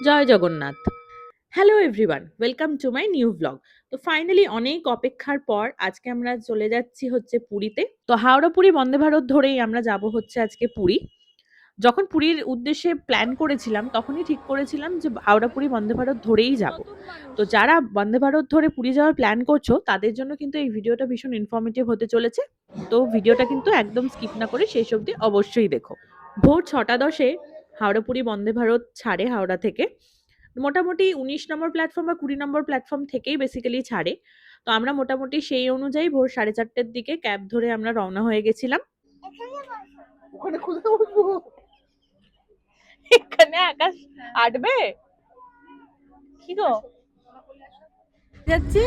Joy Jagannath. Hello everyone, welcome to my new blog. তো finally অনেক অপেক্ষার পর আজকে আমরা চলে যাচ্ছি হচ্ছে পুরীতে। তো হাওড়া পুরী বন্দে ভারত ধরেই আমরা যাব হচ্ছে আজকে পুরী। যখন পুরীর উদ্দেশ্যে প্ল্যান করেছিলাম তখনই ঠিক করেছিলাম যে হাওড়া পুরী বন্দে ভারত ধরেই যাব। তো যারা বন্দে ভারত ধরে পুরী যাওয়ার প্ল্যান করছো তাদের জন্য কিন্তু এই ভিডিওটা ভীষণ ইনফরমেটিভ হতে চলেছে। তো ভিডিওটা কিন্তু একদম স্কিপ না করে শেষ অবধি অবশ্যই দেখো। ভোর 6:10 হাওড়া পুরী বন্দে ভারত ছাড়ে হাওড়া থেকে। মোটামুটি ১৯ নম্বর প্ল্যাটফর্ম বা ২০ নম্বর প্ল্যাটফর্ম থেকেই বেসিক্যালি ছাড়ে। তো আমরা মোটামুটি সেই অনুযায়ী ভোর ৪:৩০ দিকে ক্যাব ধরে আমরা রওনা হয়ে গেছিলাম। ওখানে কোথায় বসবো? এখানে আকাশ আটবে কি গো যাচ্ছি।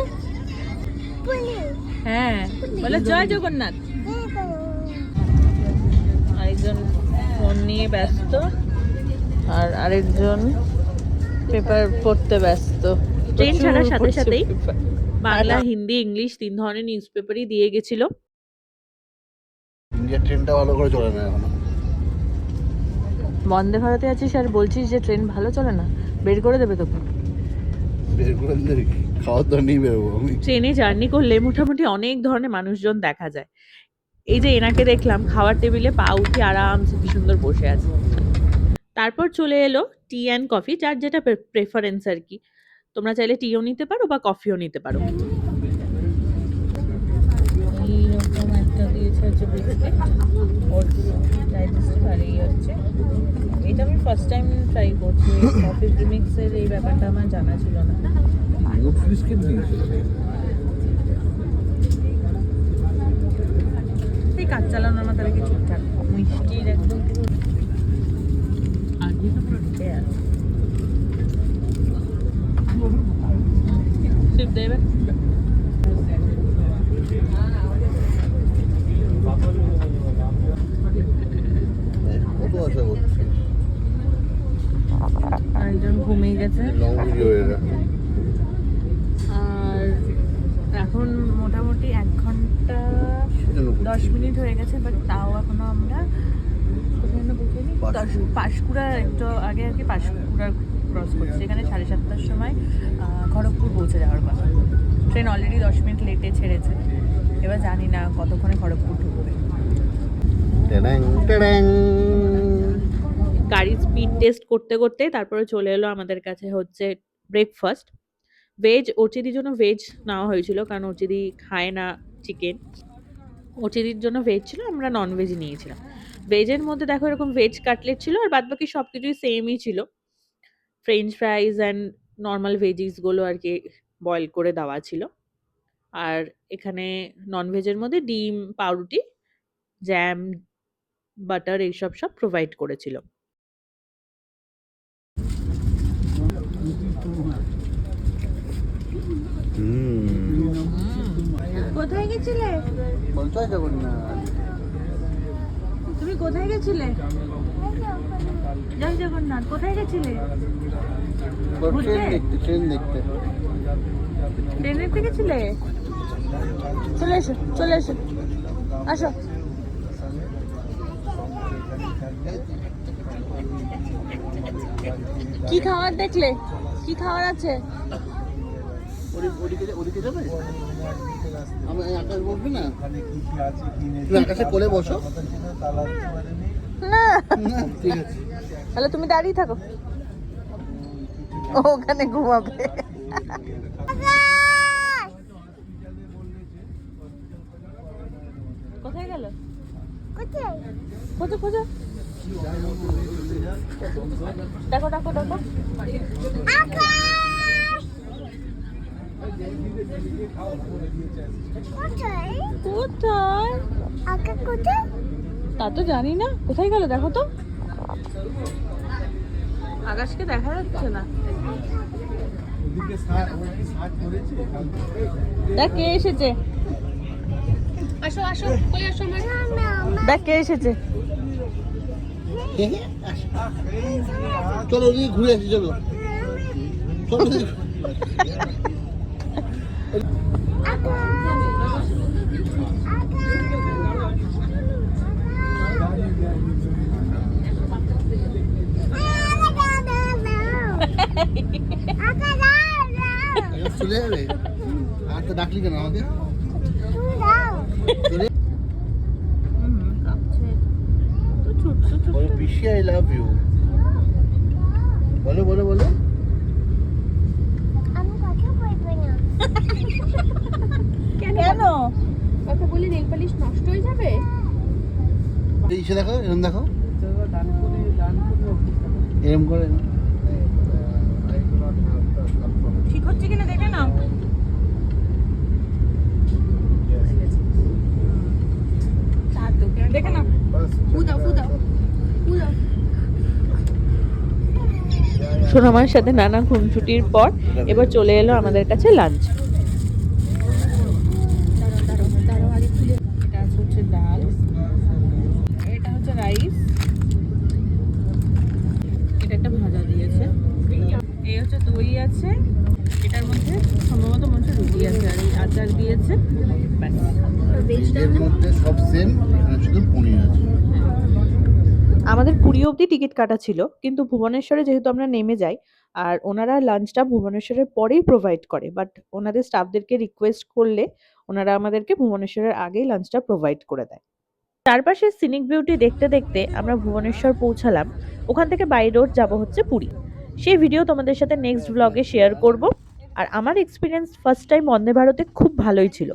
হ্যাঁ বলো জয় জগন্নাথ। আরেকজন ফোন নিয়ে ব্যস্ত আর আরেকজন পেপার পড়তে ব্যস্ত। ট্রেন ছাড়ার সাথে সাথেই বাংলা, হিন্দি, ইংলিশ ৩ ধরনের নিউজ পেপারই দিয়ে গেছিল। ইন্ডিয়ার ট্রেনটা ভালো করে চলে না এখনো। বন্দে ভারতে আছিস আর বলছিস যে ট্রেন ভালো চলে না, বের করে দেবে তোকে। বের করে দিলে খাওয়ার দাওয়া নিয়ে বেরোবো আমি। ট্রেনে জার্নি করলে মোটামুটি অনেক ধরনের মানুষজন দেখা যায়। এই যে এনাকে দেখলাম খাওয়ার টেবিলে পা উঠে আরামসে কি সুন্দর বসে আছে। তারপর চলে এলো টি অ্যান্ড কফি, যার যেটা প্রেফারেন্স আর কি। তোমরা চাইলে টিও নিতে পারো বা কফিও নিতে পারো। এইরকম একটা দিয়েছে হচ্ছে বিস্কিট, ওর ডাইজেস্ট ভালোই হচ্ছে। এটা আমি ফার্স্ট টাইম ট্রাই করছি, কফি প্রিমিক্সের এই ব্যাপারটা আমার জানা ছিল না। নোট বিস্কিট দিয়েছে। এই কাজ চালানোর আমার তাহলে কি ঠিকঠাক মিষ্টির একদম পুরো আগে তো পুরো ঢুকে আছে। শিব দেবে কত আশা করছি। আরেকজন ঘুমিয়ে গেছে। লং ভিডিও এটা। আর এখন মোটামুটি ১ ঘন্টা ১০ মিনিট হয়ে গেছে, বাট তাও এখনো আমরা পাঁশকুড়া একটু আগে আর কি পাঁশকুড়া ক্রস করছি। এখানে ৭:৩০টার সময় খড়গপুর পৌঁছে যাওয়ার কথা। ট্রেন অলরেডি ১০ মিনিট লেটে ছেড়েছে। এবার জানি না কতক্ষণে খড়গপুর ঢুকবে। টেডাং টেডাং। গাড়ির স্পিড টেস্ট করতে করতে তারপরে চলে এলো আমাদের কাছে হচ্ছে ব্রেকফাস্ট। ভেজ, অর্চিদির জন্য ভেজ নেওয়া হয়েছিল কারণ অর্চিদি খায় না চিকেন। অর্চিদির জন্য ভেজ ছিল, আমরা নন ভেজ নিয়েছিলাম। ভেজের মধ্যে দেখো এরকম ভেজ কাটলেট ছিল আর বাদ বাকি সবকিছুই সেমই ছিল। ফ্রেঞ্চ ফ্রাইজ অ্যান্ড নর্মাল ভেজিস গুলো আর কি বয়েল করে দেওয়া ছিল। আর এখানে নন ভেজের মধ্যে ডিম, পাউরুটি, জ্যাম, বাটার এইসব সব প্রোভাইড করেছিল। কোথায় গেছিলে? বলতে যাবো না। তুমি কোথায় গেছিলে? জয় জগন্নাথ। কোথায় গেছিলে? ট্রেন দেখতে, ট্রেন দেখতে। ট্রেন দেখতে গেছিলে? চলে এসো, চলে এসো, আসো। কি খাবার দেখলে? কি খাবার আছে? ওদিকে যাবে? আমি আকাশ বলবি না? তুমি আকাশে কোলে বসো। না ঠিক আছে। তাহলে তুমি দাঁড়িয়ে থাকো, ওখানে ঘুমাবে। কোথায় গেল? খোঁজো খোঁজো, দেখো দেখো দেখো। কোথায় তা তো জানি না, কোথায় গেল দেখো তো। আকাশকে দেখা যাচ্ছে না। দেখ কে এসেছে, আসো আসো, কোলে আসো আমার। দেখ কে এসেছে। চলো ওদিকে ঘুরে আসি, চলো চলো। চলে যাবে? আর তো ডাকলি কেন আমাকে? চলে বলো পিসি আই লাভ ইউ। বলো বলো বলো। কেন কথা বলি নেল পালিশ নষ্ট হয়ে যাবে? এই ইসে দেখো, এরম দেখো, এরম করে। ঠিক হচ্ছে কিনা দেখে নাও। দেখে নাও। ফু দাও ফু দাও ফু দাও। সোনামার সাথে নানা খুনসুটির পর এবার চলে এলো আমাদের কাছে লাঞ্চ। দাঁড়াও আগে খুলে। এটা হচ্ছে ডাল, এটা হচ্ছে রাইস, এটা একটা ভাজা দিয়েছে, এই হচ্ছে দই আছে, এটার মধ্যে সম্ভবত মনে হচ্ছে রুটি আছে, আর এই আচার দিয়েছে। ব্যাস। এর মধ্যে সব সেম, এখানে শুধু পনির আছে। আমাদের পুরী অবধি টিকিট কাটা ছিল, কিন্তু ভুবনেশ্বরে যেহেতু আমরা নেমে যাই আর ওনারা লাঞ্চটা ভুবনেশ্বরের পরেই প্রোভাইড করে, বাট ওনাদের স্টাফদেরকে রিকোয়েস্ট করলে ওনারা আমাদেরকে ভুবনেশ্বরের আগেই লাঞ্চটা প্রোভাইড করে দেয়। চারপাশের সিনিক বিউটি দেখতে দেখতে আমরা ভুবনেশ্বর পৌঁছালাম। ওখান থেকে বাই রোড যাব হচ্ছে পুরী। সেই ভিডিও তোমাদের সাথে নেক্সট ব্লগে শেয়ার করব। আর আমার এক্সপিরিয়েন্স ফার্স্ট টাইম বন্দে ভারতে খুব ভালোই ছিল।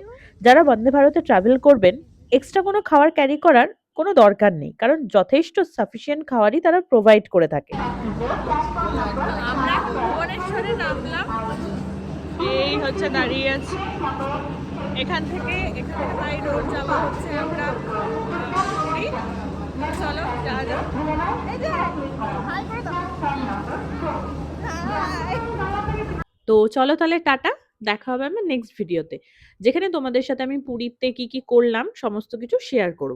যারা বন্দে ভারতে ট্রাভেল করবেন, এক্সট্রা কোনো খাবার ক্যারি করার কোনো দরকার নেই, কারণ যথেষ্ট সাফিসিয়েন্ট খাবারই তারা প্রোভাইড করে থাকে। আমরা ভুবনেশ্বরে নামলাম, এই হচ্ছে দাঁড়িয়ে আছে। এখান থেকে বাই রোড যাওয়া হচ্ছে আমরা পুরী। চলো যাওয়া যাক। তো চলো তাহলে টাটা, দেখা হবে আমার নেক্সট ভিডিওতে, যেখানে তোমাদের সাথে আমি পুরীতে কি কি করলাম সমস্ত কিছু শেয়ার করব।